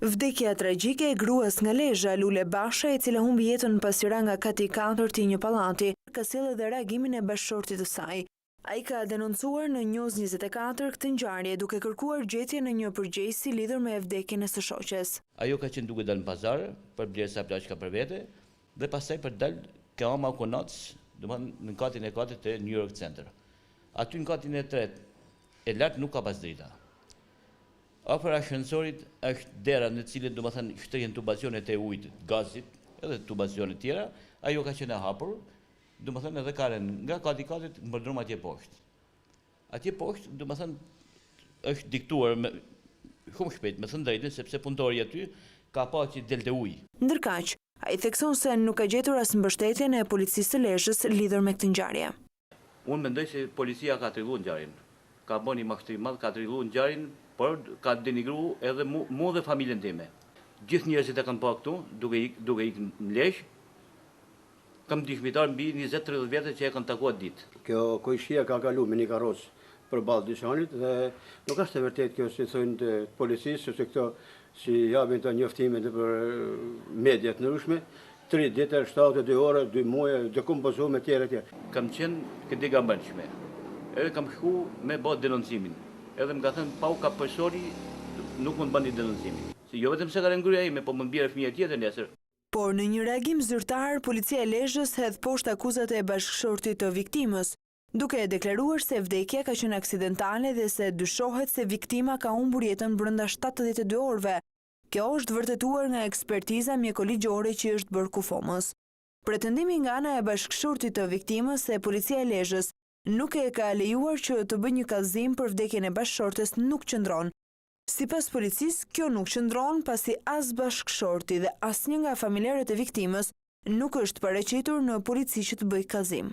Vdekja tragjike e gruas nga Lezhë, Lule Basha, e cila humbi jetën pasi ra nga kati 4 i një pallati, ka sjellë edhe reagimin e bashkëshortit të saj. Ai ka denoncuar në News 24 këtë ngjarje, duke kërkuar gjetjen e një përgjegjësi lidhur me vdekjen e së shoqes. Ajo ka qenë duke dalë në pazar për blerë sa plaçka për vete dhe pastaj për dalë Keama Konac, domethënë në katin e 4 të New York Center. Aty në katin e 3 e lart nuk ka pas drita. Afër ashensorit është dera në cilën domethënë shtrehen tubacionet e ujit, gazit, edhe tubacione tjera, ajo ka qenë e hapur, domethënë edhe karen nga kati 4 mbërndrum atje poshtë. Atje poshtë domethënë është diktuar me shumë shpejt, me thënë drejtën, sepse punëtori aty ka pa që delte ujë. Ndërkaq, ai thekson se nuk ka gjetur as mbështetjen e policisë së Lezhës lidhur me këtë ngjarje. Unë mendoj se policia ka trilluar ngjarjen. Ka bënë një mashtrim madh, ka trilluar ngjarjen, por ka denigruar edhe mua dhe familjen time. Gjithë njerëzit e kanë pa këtu, duke ikë në Lezhë. Kam dëshmitar mbi 20-30 vjetë që e kanë takuar ditë. Kjo kojshia ka kalu me një karrocë përballë dyqanit dhe nuk është e vërtetë kjo si thonë të policisë, sepse këto si japin të njoftimet për mediat ndryshme, 3 ditë, 72 orë, 2 muaj, dekompozuar me tjera tjera. Kam qenë këtë gabërshme, edhe kam shku me bë denoncimin, edhe më ka thënë pau ka përsori nuk mund bëni denoncimin. Jo vetëm se ka ngryja ime, po mund bjerë fëmijë tjetër nesër. Por në një reagim zyrtar, policia e Lezhës hedh poshtë akuzat e bashkëshortit të viktimës, duke deklaruar se vdekja ka qenë aksidentale dhe se dyshohet se viktima ka humbur jetën brenda 72 orëve. Kjo është vërtetuar nga ekspertiza mjekoligjore që është bërë kufomës. Pretendimi nga ana e bashkëshortit të viktimës se policia e Lezhës nuk e ka lejuar që të bëjë një kallëzim për vdekjen e bashkëshortes nuk qëndron. Sipas policisë, kjo nuk qëndron pasi as bashkëshorti dhe asnjë nga familjarët e viktimës nuk është paraqitur në polici që të bëjë kallëzim.